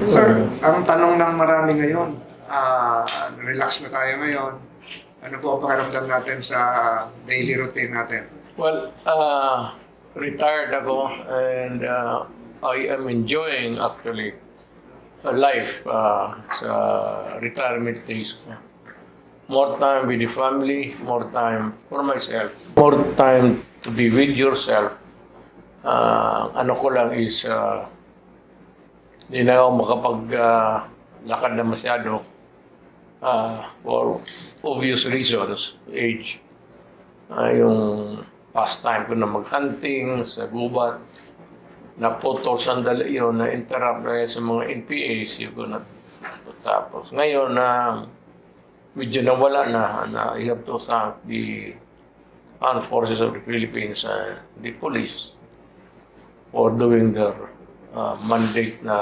Sir, ang tanong ng marami ngayon, relax na tayo ngayon. Ano po ang pakiramdam natin sa daily routine natin? Well, retired ako and I am enjoying actually life sa retirement days ko. More time with the family, more time for myself, more time to be with yourself. Ano ko lang is hindi na ako makapag-lakad na masyado for obvious reasons, age. Yung pastime ko na mag-hunting sa gubat, naputol sandali yun, na-interrupt dahil sa mga NPAs, yun ko na tapos. Ngayon na medyo nawala na I have to thank the Armed Forces of the Philippines and the police for doing their mandate na